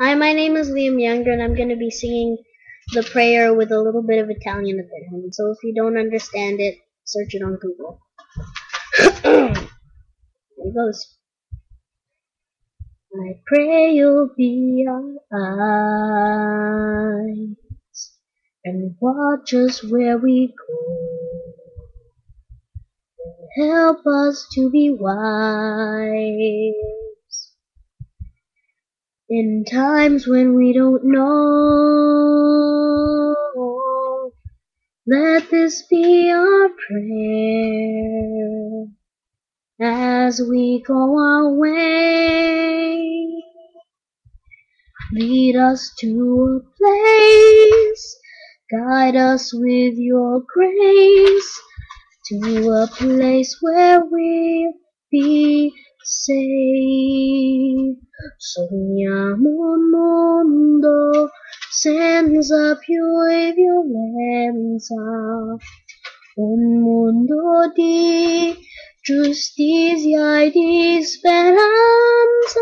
Hi, my name is Liam Younger, and I'm going to be singing the prayer with a little bit of Italian at the end. So if you don't understand it, search it on Google. Here it goes. I pray you'll be our eyes and watch us where we go. Help us to be wise in times when we don't know. Let this be our prayer as we go our way. Lead us to a place, guide us with your grace, to a place where we'll be safe. Sogniamo un mondo senza più violenza, un mondo di giustizia e di speranza,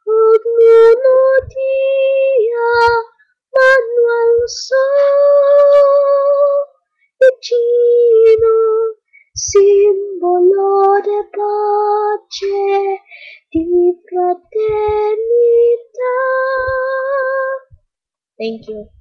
un mondo dia Manuel Sol vicino, simbolo di pace, di fraternità. Thank you.